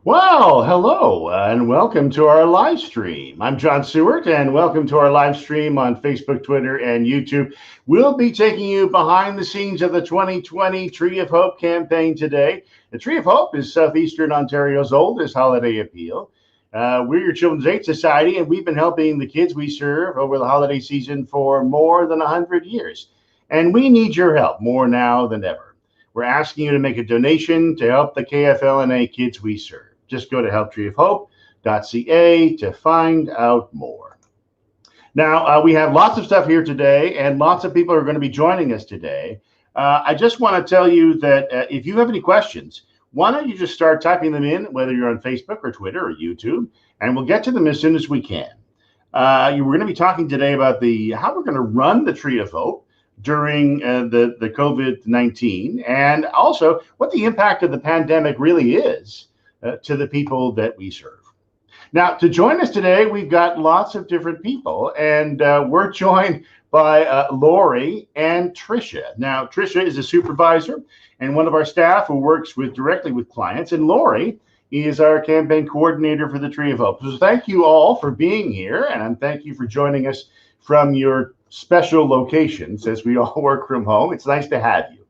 Well, hello and welcome to our live stream. I'm John Seward, and welcome to our live stream on Facebook, Twitter, and YouTube. We'll be taking you behind the scenes of the 2020 Tree of Hope campaign today. The Tree of Hope is Southeastern Ontario's oldest holiday appeal. We're your Children's Aid Society, and we've been helping the kids we serve over the holiday season for more than 100 years. And we need your help more now than ever. We're asking you to make a donation to help the KFLNA kids we serve. Just go to helptreeofhope.ca to find out more. Now, we have lots of stuff here today, and lots of people are going to be joining us today. I just want to tell you that if you have any questions, why don't you just start typing them in, whether you're on Facebook or Twitter or YouTube, and we'll get to them as soon as we can. We're going to be talking today about how we're going to run the Tree of Hope during the COVID-19, and also what the impact of the pandemic really is to the people that we serve. Now, to join us today, we've got lots of different people, and we're joined by Lori and Tricia. Now, Tricia is a supervisor and one of our staff who works directly with clients, and Lori is our campaign coordinator for the Tree of Hope. So thank you all for being here, and thank you for joining us from your special locations as we all work from home. It's nice to have you.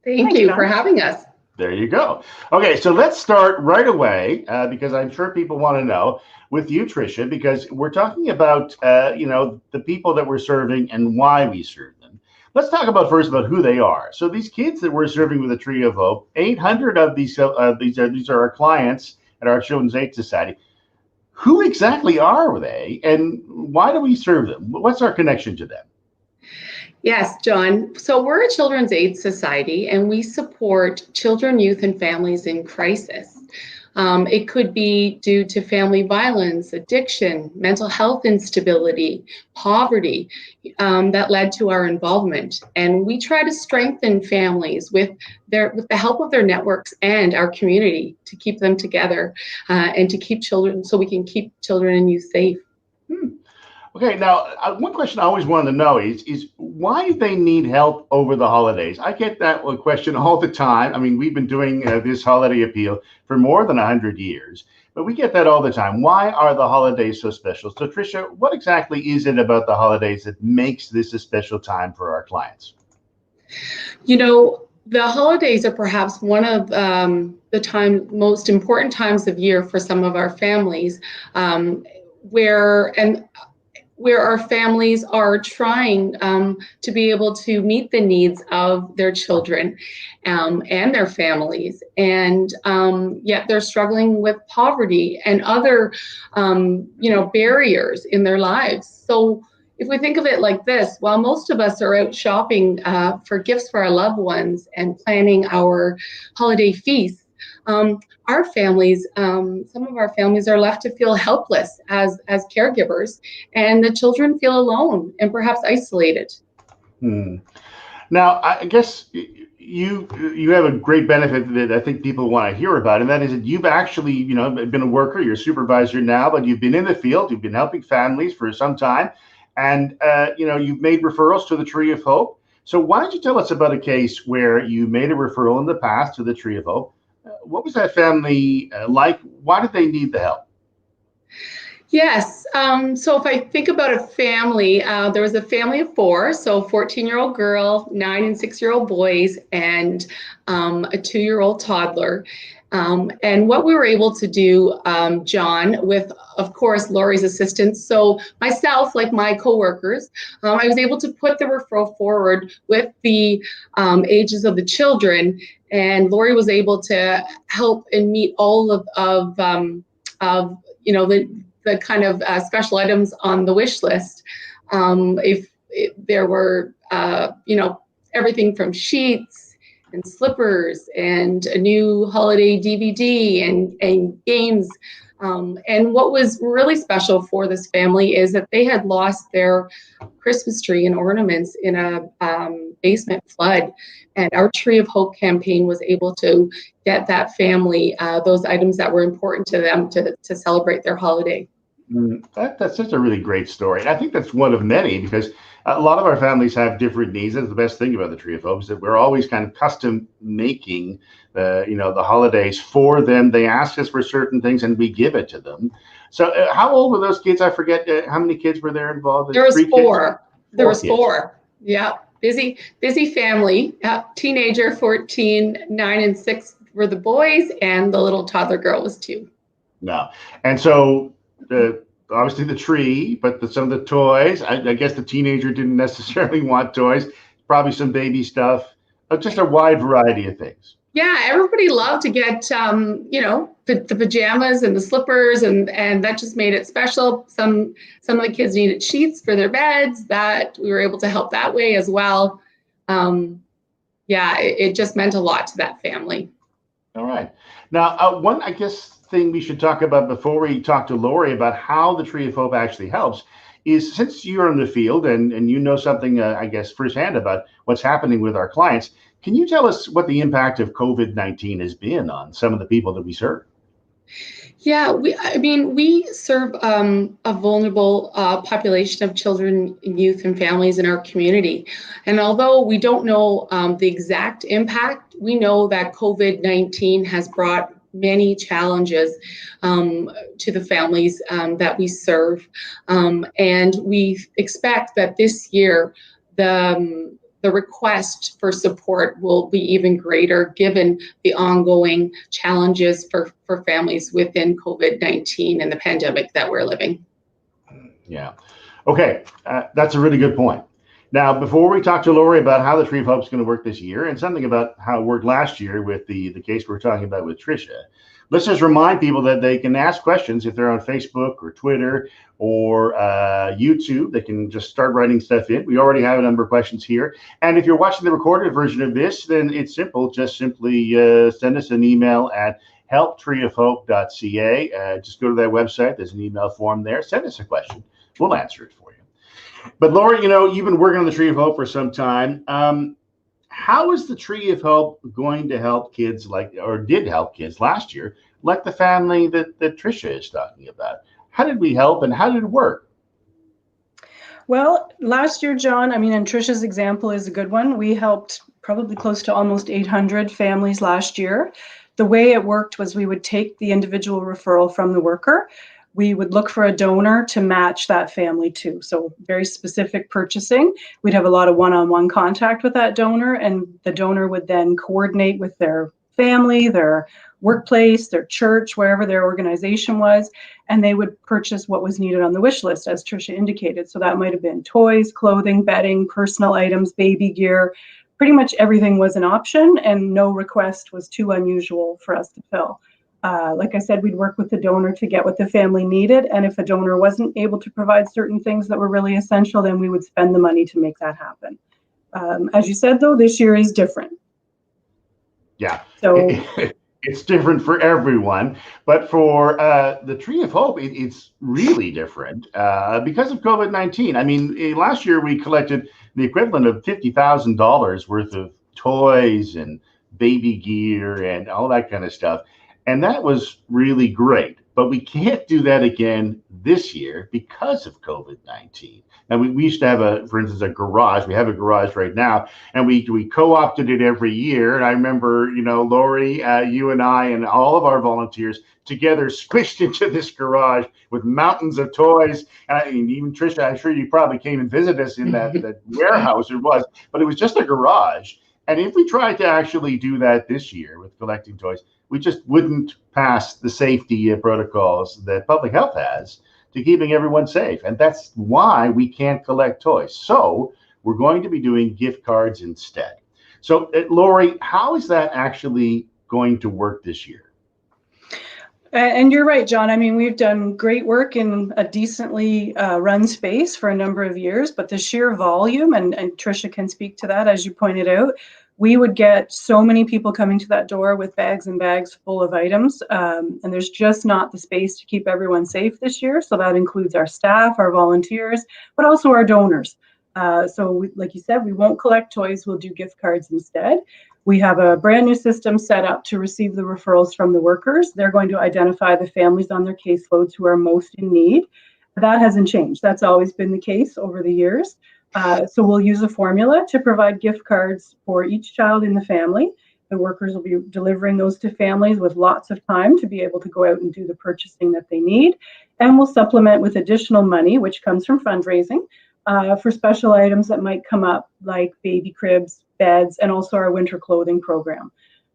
Thank you for having us. There you go. Okay, so let's start right away because I'm sure people want to know with you, Tricia, because we're talking about the people that we're serving and why we serve them. Let's talk first about who they are. So these kids that we're serving with the Tree of Hope, 800 of these are our clients at our Children's Aid Society. Who exactly are they, and why do we serve them? What's our connection to them? Yes, John. So we're a Children's Aid Society, and we support children, youth, and families in crisis. It could be due to family violence, addiction, mental health instability, poverty that led to our involvement. And we try to strengthen families with the help of their networks and our community to keep them together and to keep children, so we can keep children and youth safe. Okay, now one question I always wanted to know is why do they need help over the holidays? I get that question all the time. I mean, we've been doing this holiday appeal for more than 100 years, but we get that all the time. Why are the holidays so special? So, Tricia, what exactly is it about the holidays that makes this a special time for our clients? You know, the holidays are perhaps one of the most important times of year for some of our families, where our families are trying to be able to meet the needs of their children and their families, and yet they're struggling with poverty and other barriers in their lives. So if we think of it like this, while most of us are out shopping for gifts for our loved ones and planning our holiday feasts, our families, some of our families are left to feel helpless as caregivers, and the children feel alone and perhaps isolated. Now, I guess you have a great benefit that I think people want to hear about, and that is that you've actually, been a worker, you're a supervisor now, but you've been in the field, you've been helping families for some time, and you've made referrals to the Tree of Hope. So why don't you tell us about a case where you made a referral in the past to the Tree of Hope? What was that family like? Why did they need the help? Yes. So if I think about a family, there was a family of four, so 14-year-old girl, 9 and 6-year-old boys, and a 2-year-old toddler. And what we were able to do, John, with, of course, Lori's assistance, so myself, like my coworkers, I was able to put the referral forward with the ages of the children, and Lori was able to help and meet all of the kind of special items on the wish list. If there were, everything from sheets and slippers and a new holiday DVD and games. And what was really special for this family is that they had lost their Christmas tree and ornaments in a basement flood. And our Tree of Hope campaign was able to get that family those items that were important to them to celebrate their holiday. That's such a really great story. And I think that's one of many, because a lot of our families have different needs. That's the best thing about the Tree of Hope, is that we're always kind of custom making the holidays for them. They ask us for certain things and we give it to them. So how old were those kids? I forget how many kids were there involved. There was 3 four. kids? There was kids. 4. Yeah. Busy family. Teenager, 14, 9 and 6 were the boys, and the little toddler girl was 2. No. And so obviously the tree, but some of the toys, I guess the teenager didn't necessarily want toys, probably some baby stuff, just a wide variety of things. Yeah, everybody loved to get, the pajamas and the slippers, and that just made it special. Some of the kids needed sheets for their beds that we were able to help that way as well. It just meant a lot to that family. All right. Now, one, I guess, thing we should talk about before we talk to Lori about how the Tree of Hope actually helps is, since you're in the field and you know something, I guess, firsthand about what's happening with our clients, can you tell us what the impact of COVID-19 has been on some of the people that we serve? Yeah, we serve a vulnerable population of children, youth, and families in our community. And although we don't know the exact impact, we know that COVID-19 has brought many challenges to the families that we serve. And we expect that this year, the request for support will be even greater given the ongoing challenges for families within COVID-19 and the pandemic that we're living. Yeah. Okay. That's a really good point. Now, before we talk to Lori about how the Tree of Hope is going to work this year and something about how it worked last year with the case we're talking about with Tricia, let's just remind people that they can ask questions if they're on Facebook or Twitter or YouTube. They can just start writing stuff in. We already have a number of questions here. And if you're watching the recorded version of this, then it's simple. Just simply send us an email at helptreeofhope.ca. Just go to that website. There's an email form there. Send us a question. We'll answer it for you. But Lori, you've been working on the Tree of Hope for some time. How is the Tree of Hope going to help kids did help kids last year, like the family that Tricia is talking about? How did we help and how did it work? Well, last year, John, and Tricia's example is a good one. We helped probably close to almost 800 families last year. The way it worked was we would take the individual referral from the worker. We would look for a donor to match that family too. So very specific purchasing. We'd have a lot of one-on-one contact with that donor, and the donor would then coordinate with their family, their workplace, their church, wherever their organization was, and they would purchase what was needed on the wish list, as Tricia indicated. So that might have been toys, clothing, bedding, personal items, baby gear. Pretty much everything was an option, and no request was too unusual for us to fill. Like I said, we'd work with the donor to get what the family needed. And if a donor wasn't able to provide certain things that were really essential, then we would spend the money to make that happen. As you said, though, this year is different. Yeah. So it's different for everyone. But for the Tree of Hope, it's really different because of COVID-19. Last year we collected the equivalent of $50,000 worth of toys and baby gear and all that kind of stuff. And that was really great, but we can't do that again this year because of COVID-19. And we used to have for instance, a garage. We have a garage right now, and we co-opted it every year. And I remember, Lori, you and I and all of our volunteers together squished into this garage with mountains of toys. And even Tricia, I'm sure you probably came and visited us in that warehouse it was, but it was just a garage. And if we tried to actually do that this year with collecting toys, we just wouldn't pass the safety protocols that public health has to keeping everyone safe. And that's why we can't collect toys. So we're going to be doing gift cards instead. So Lori, how is that actually going to work this year? And you're right, John. We've done great work in a decently run space for a number of years, but the sheer volume, and Tricia can speak to that, as you pointed out, we would get so many people coming to that door with bags and bags full of items, and there's just not the space to keep everyone safe this year. So that includes our staff, our volunteers, but also our donors. Like you said, we won't collect toys, we'll do gift cards instead. We have a brand new system set up to receive the referrals from the workers. They're going to identify the families on their caseloads who are most in need. That hasn't changed. That's always been the case over the years. So we'll use a formula to provide gift cards for each child in the family. The workers will be delivering those to families with lots of time to be able to go out and do the purchasing that they need. And we'll supplement with additional money, which comes from fundraising, for special items that might come up, like baby cribs, beds, and also our winter clothing program.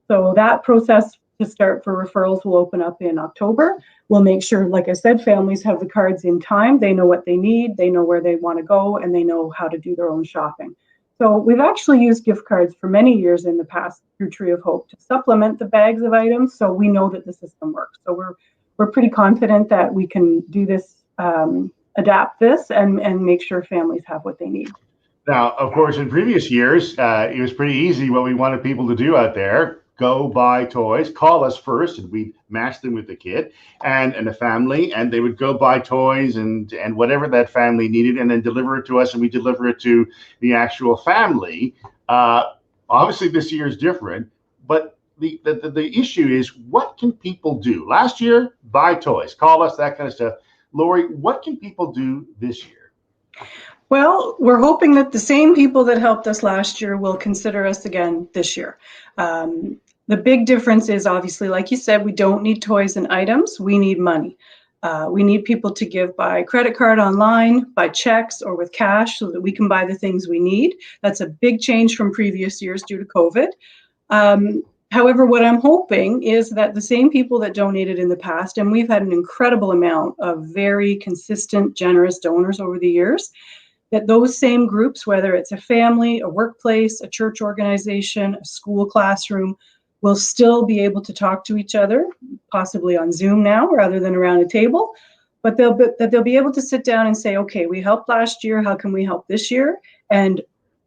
So that process to start for referrals will open up in October. We'll make sure, like I said, families have the cards in time. They know what they need, they know where they want to go, and they know how to do their own shopping. So we've actually used gift cards for many years in the past through Tree of Hope to supplement the bags of items, so we know that the system works. So we're pretty confident that we can do this, adapt this, and make sure families have what they need. Now, of course, in previous years, it was pretty easy what we wanted people to do out there. Go buy toys, call us first, and we'd match them with the kid and the family, and they would go buy toys and whatever that family needed, and then deliver it to us, and we deliver it to the actual family. Obviously, this year is different, but the issue is, what can people do? Last year, buy toys, call us, that kind of stuff. Lori, what can people do this year? Well, we're hoping that the same people that helped us last year will consider us again this year. The big difference is, obviously, like you said, we don't need toys and items, we need money. We need people to give by credit card, online, by checks, or with cash, so that we can buy the things we need. That's a big change from previous years due to COVID. However, what I'm hoping is that the same people that donated in the past, and we've had an incredible amount of very consistent, generous donors over the years, that those same groups, whether it's a family, a workplace, a church organization, a school classroom, will still be able to talk to each other, possibly on Zoom now rather than around a table, but they'll be able to sit down and say, okay, we helped last year, how can we help this year? And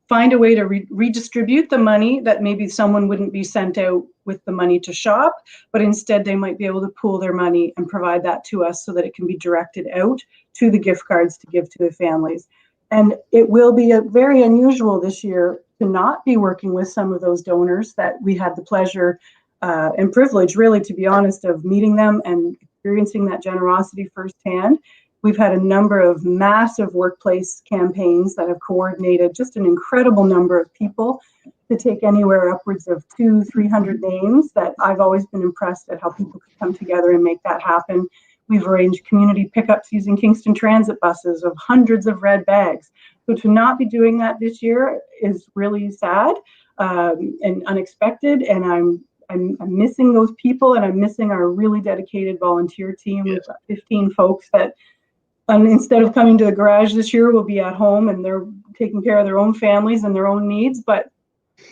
find a way to redistribute the money that maybe someone wouldn't be sent out with the money to shop, but instead they might be able to pool their money and provide that to us so that it can be directed out to the gift cards to give to the families. And it will be very unusual this year to not be working with some of those donors that we had the pleasure and privilege, really, to be honest, of meeting them and experiencing that generosity firsthand. We've had a number of massive workplace campaigns that have coordinated just an incredible number of people to take anywhere upwards of 200-300 names, that I've always been impressed at how people could come together and make that happen. We've arranged community pickups using Kingston Transit buses of hundreds of red bags. So to not be doing that this year is really sad and unexpected. And I'm missing those people, and I'm missing our really dedicated volunteer team. We've got 15 folks that, instead of coming to the garage this year, will be at home, and they're taking care of their own families and their own needs. But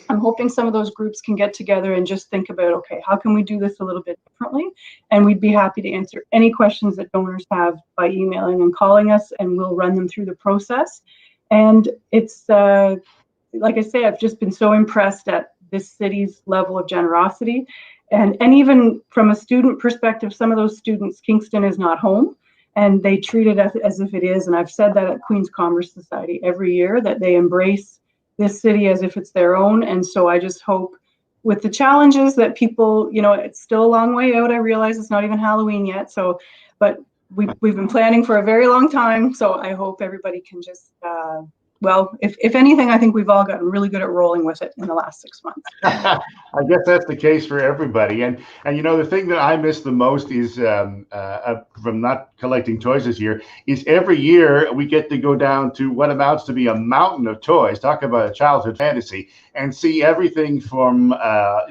I'm hoping some of those groups can get together and just think about, okay, how can we do this a little bit differently? And we'd be happy to answer any questions that donors have by emailing and calling us, and we'll run them through the process. And it's, like I say, I've just been so impressed at this city's level of generosity. And even from a student perspective, some of those students, Kingston is not home, and they treat it as if it is. And I've said that at Queen's Commerce Society every year, that they embrace this city as if it's their own. And so I just hope, with the challenges that people, it's still a long way out. I realize it's not even Halloween yet. So, but we've been planning for a very long time. So I hope everybody can just, well, if anything, I think we've all gotten really good at rolling with it in the last 6 months. I guess that's the case for everybody. And the thing that I miss the most is from not collecting toys this year is every year we get to go down to what amounts to be a mountain of toys, talk about a childhood fantasy, and see everything from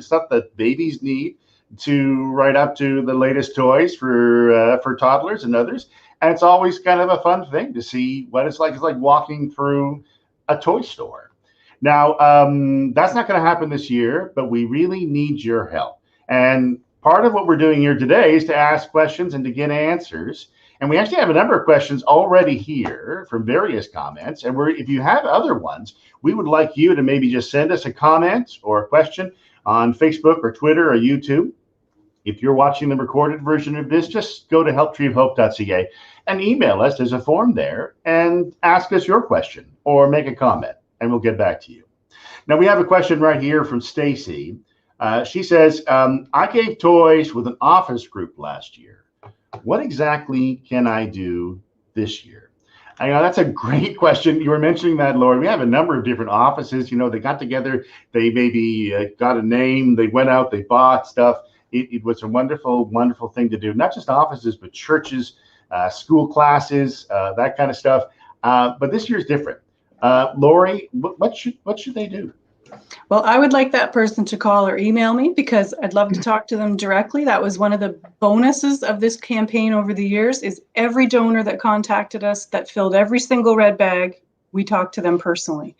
stuff that babies need to right up to the latest toys for toddlers and others. And it's always kind of a fun thing to see what it's like. It's like walking through a toy store. Now, that's not going to happen this year, but we really need your help. And part of what we're doing here today is to ask questions and to get answers. And we actually have a number of questions already here from various comments. And if you have other ones, we would like you to maybe just send us a comment or a question on Facebook or Twitter or YouTube. If you're watching the recorded version of this, just go to helptreeofhope.ca and email us. There's a form there, and ask us your question or make a comment, and we'll get back to you. Now, we have a question right here from Stacy. She says, I gave toys with an office group last year. What exactly can I do this year? I know that's a great question. You were mentioning that, Lori. We have a number of different offices. They got together, they maybe got a name, they went out, they bought stuff. It was a wonderful, wonderful thing to do. Not just offices, but churches, school classes, that kind of stuff. But this year's different. Lori, what should they do? Well, I would like that person to call or email me because I'd love to talk to them directly. That was one of the bonuses of this campaign over the years is every donor that contacted us that filled every single red bag, we talked to them personally.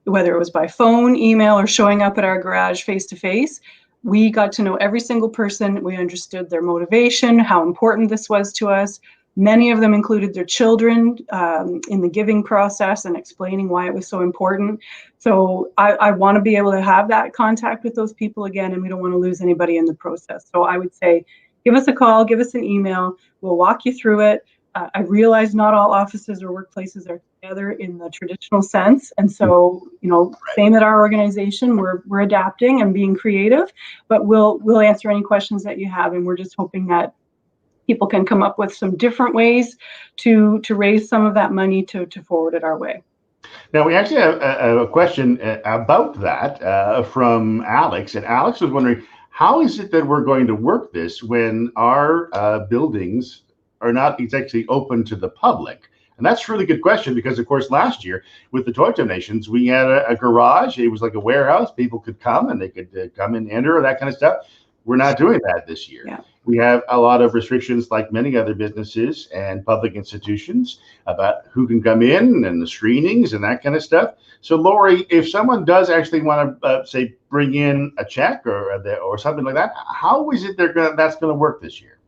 Whether it was by phone, email, or showing up at our garage face to face, we got to know every single person. We understood their motivation, how important this was to us. Many of them included their children in the giving process and explaining why it was so important. So I want to be able to have that contact with those people again, and we don't want to lose anybody in the process. So I would say, give us a call, give us an email. We'll walk you through it. I realize not all offices or workplaces are together in the traditional sense. And so, same at our organization, we're adapting and being creative, but we'll answer any questions that you have. And we're just hoping that people can come up with some different ways to raise some of that money to forward it our way. Now, we actually have a question about that from Alex. And Alex was wondering, how is it that we're going to work this when our buildings are not exactly open to the public? And that's a really good question because, of course, last year with the toy donations, we had a garage. It was like a warehouse. People could come and they could come and enter, that kind of stuff. We're not doing that this year. Yeah. We have a lot of restrictions, like many other businesses and public institutions, about who can come in and the screenings and that kind of stuff. So, Lori, if someone does actually want to, say, bring in a check or something like that, how is it that's going to work this year?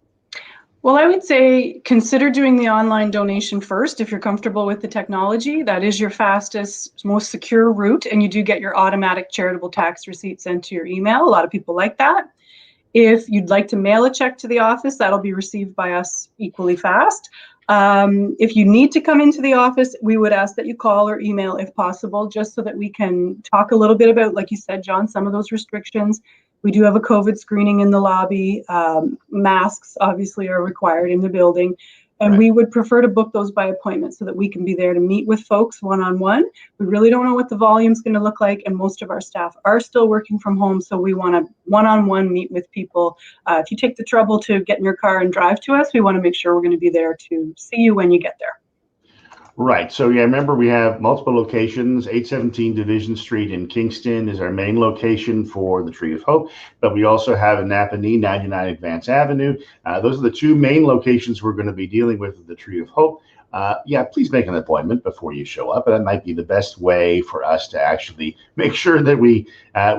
Well, I would say consider doing the online donation first if you're comfortable with the technology. That is your fastest, most secure route, and you do get your automatic charitable tax receipt sent to your email. A lot of people like that. If you'd like to mail a check to the office, that'll be received by us equally fast. If you need to come into the office, we would ask that you call or email if possible, just so that we can talk a little bit about, like you said, John, some of those restrictions. We do have a COVID screening in the lobby. Masks obviously are required in the building. And we would prefer to book those by appointment so that we can be there to meet with folks one-on-one. We really don't know what the volume is going to look like, and most of our staff are still working from home, so we want to one-on-one meet with people. If you take the trouble to get in your car and drive to us, we want to make sure we're going to be there to see you when you get there. Right. So, yeah, remember we have multiple locations. 817 Division Street in Kingston is our main location for the Tree of Hope, but we also have in Napanee, 99 Advance Avenue. Those are the two main locations we're going to be dealing with the Tree of Hope. Please make an appointment before you show up. That might be the best way for us to actually make sure that we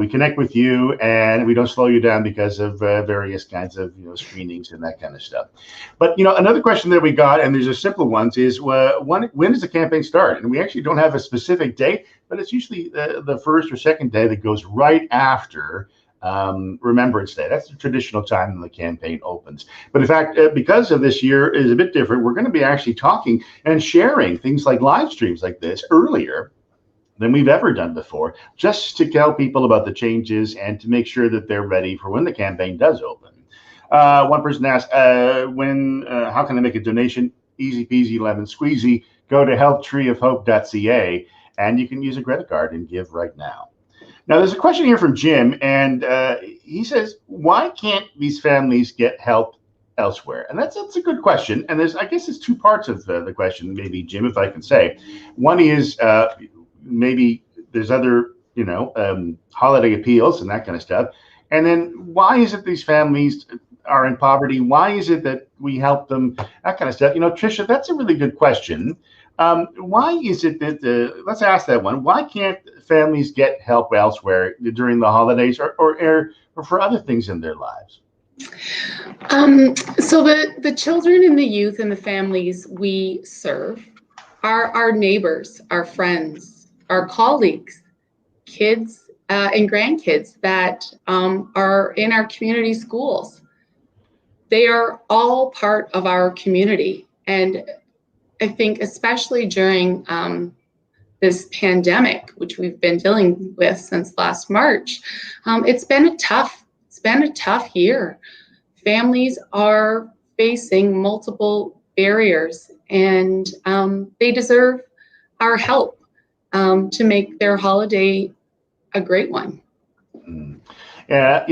connect with you and we don't slow you down because of various kinds of screenings and that kind of stuff. But another question that we got, and there's a simple one, is when does the campaign start? And we actually don't have a specific date, but it's usually the first or second day that goes right after Remembrance Day. That's the traditional time when the campaign opens. But in fact, because of this year is a bit different, we're going to be actually talking and sharing things like live streams like this earlier than we've ever done before, just to tell people about the changes and to make sure that they're ready for when the campaign does open. One person asked, how can I make a donation? Easy peasy lemon squeezy. Go to helptreeofhope.ca and you can use a credit card and give right now. Now, there's a question here from Jim, and he says, why can't these families get help elsewhere? And that's a good question. And I guess there's two parts of the question, maybe, Jim, if I can say. One is maybe there's other, holiday appeals and that kind of stuff. And then why is it these families are in poverty? Why is it that we help them? That kind of stuff. Tricia, that's a really good question. Why is it that, let's ask that one, why can't families get help elsewhere during the holidays or for other things in their lives? So the children and the youth and the families we serve are our neighbors, our friends, our colleagues, kids and grandkids that are in our community schools. They are all part of our community. And I think especially during this pandemic, which we've been dealing with since last March, it's been a tough year. Families are facing multiple barriers, and they deserve our help to make their holiday a great one. Yeah,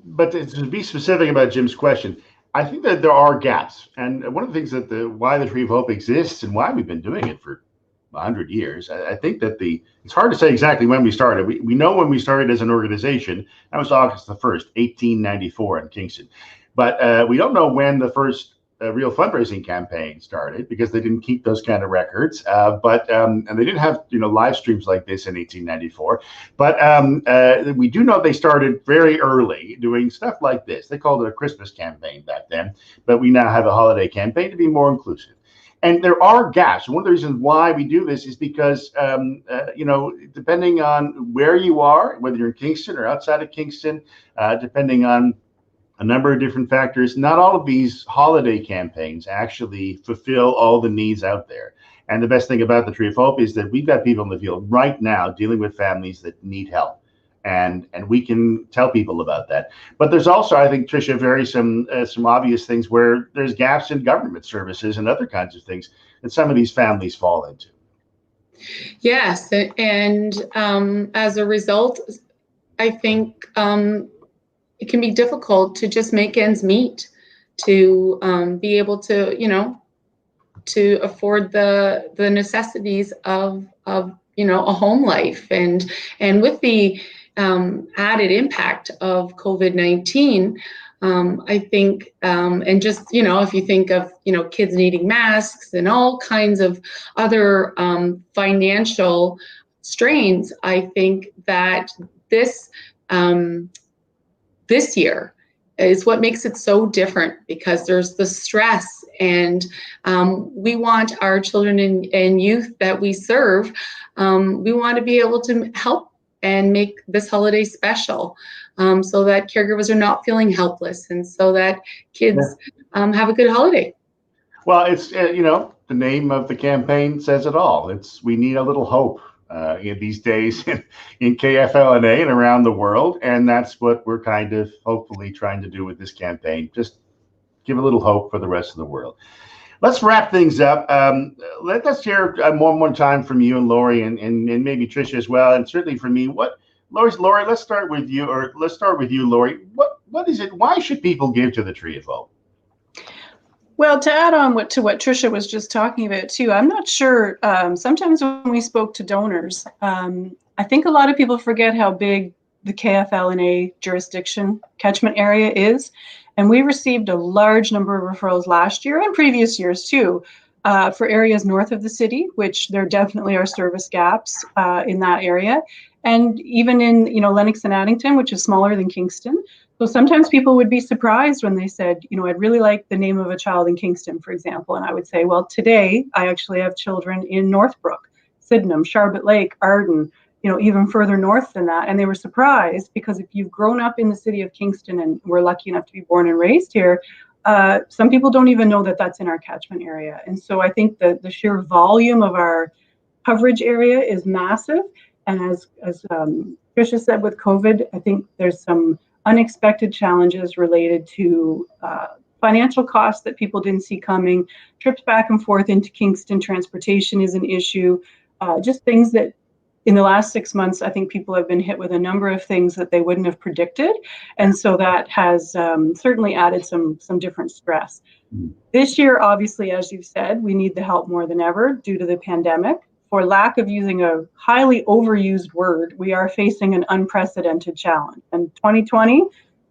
but to be specific about Jim's question, I think that there are gaps, and one of the things that why the Tree of Hope exists and why we've been doing it for 100 years. I think that it's hard to say exactly when we started. We know when we started as an organization. That was August the 1st, 1894 in Kingston. But we don't know when the first real fundraising campaign started, because they didn't keep those kind of records. And they didn't have live streams like this in 1894. But we do know they started very early doing stuff like this. They called it a Christmas campaign back then, but we now have a holiday campaign to be more inclusive. And there are gaps. One of the reasons why we do this is because, depending on where you are, whether you're in Kingston or outside of Kingston, depending on a number of different factors, not all of these holiday campaigns actually fulfill all the needs out there. And the best thing about the Tree of Hope is that we've got people in the field right now dealing with families that need help. And we can tell people about that. But there's also, I think, Tricia, some obvious things where there's gaps in government services and other kinds of things that some of these families fall into. Yes, and as a result, I think it can be difficult to just make ends meet, to be able to, to afford the necessities of a home life, and with the added impact of COVID-19, I think, and just, if you think of, kids needing masks and all kinds of other financial strains, I think that this year is what makes it so different, because there's the stress, and we want our children and youth that we serve, we want to be able to help and make this holiday special, so that caregivers are not feeling helpless, and so that kids have a good holiday. Well, it's, the name of the campaign says it all. We need a little hope these days in KFLNA and around the world. And that's what we're kind of hopefully trying to do with this campaign. Just give a little hope for the rest of the world. Let's wrap things up. Let's hear one more time from you and Lori, and maybe Tricia as well, and certainly from me. Lori, let's start with you, Lori. What is it? Why should people give to the Tree of Hope? Well, to add on to what Tricia was just talking about too, I'm not sure. Sometimes when we spoke to donors, I think a lot of people forget how big the KFLNA jurisdiction catchment area is. And we received a large number of referrals last year and previous years too, for areas north of the city, which there definitely are service gaps in that area. And even in, Lennox and Addington, which is smaller than Kingston. So sometimes people would be surprised when they said, I'd really like the name of a child in Kingston, for example. And I would say, well, today I actually have children in Northbrook, Sydenham, Sharbot Lake, Arden, even further north than that. And they were surprised, because if you've grown up in the city of Kingston and we're lucky enough to be born and raised here, some people don't even know that that's in our catchment area. And so I think the sheer volume of our coverage area is massive. And as Tricia said, with COVID, I think there's some unexpected challenges related to financial costs that people didn't see coming. Trips back and forth into Kingston, transportation is an issue. Just things that in the last 6 months, I think people have been hit with a number of things that they wouldn't have predicted. And so that has certainly added some different stress. This year, obviously, as you've said, we need the help more than ever due to the pandemic. For lack of using a highly overused word, we are facing an unprecedented challenge. And 2020,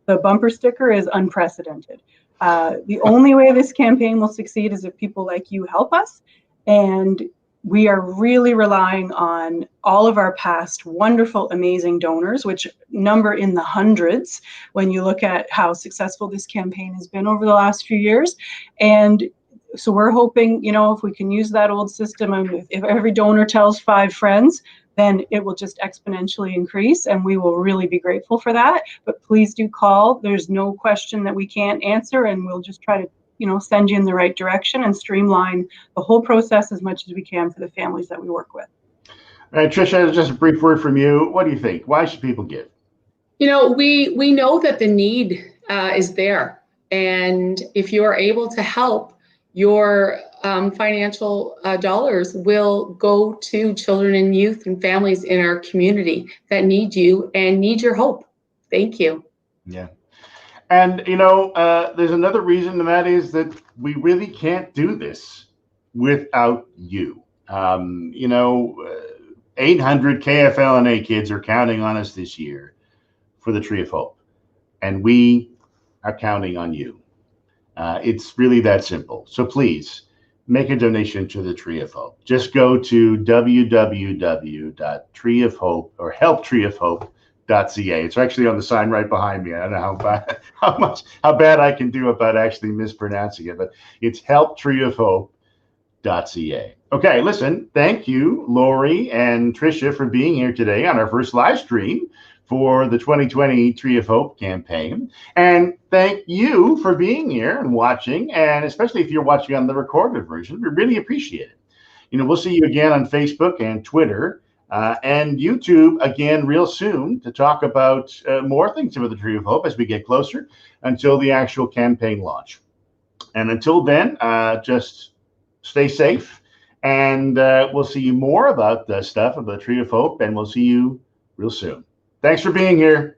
the bumper sticker is unprecedented. The only way this campaign will succeed is if people like you help us. And we are really relying on all of our past wonderful, amazing donors, which number in the hundreds when you look at how successful this campaign has been over the last few years. And so we're hoping, if we can use that old system, if every donor tells 5 friends, then it will just exponentially increase, and we will really be grateful for that. But please do call. There's no question that we can't answer, and we'll just try to send you in the right direction and streamline the whole process as much as we can for the families that we work with. All right, Tricia, just a brief word from you. What do you think? Why should people give? We know that the need is there. And if you are able to help, your financial dollars will go to children and youth and families in our community that need you and need your hope. Thank you. Yeah. And, there's another reason, and that is that we really can't do this without you. 800 KFLNA kids are counting on us this year for the Tree of Hope, and we are counting on you. It's really that simple. So please make a donation to the Tree of Hope. Just go to www.treeofhope or helptreeofhope.ca. It's actually on the sign right behind me. I don't know how bad I can do about actually mispronouncing it, but it's helptreeofhope.ca. Okay, listen, thank you, Lori and Tricia, for being here today on our first live stream for the 2020 Tree of Hope campaign. And thank you for being here and watching, and especially if you're watching on the recorded version, we really appreciate it. We'll see you again on Facebook and Twitter and YouTube again real soon to talk about more things about the Tree of Hope as we get closer until the actual campaign launch. And until then, just stay safe, and we'll see you more about the stuff of the Tree of Hope, and we'll see you real soon. Thanks for being here.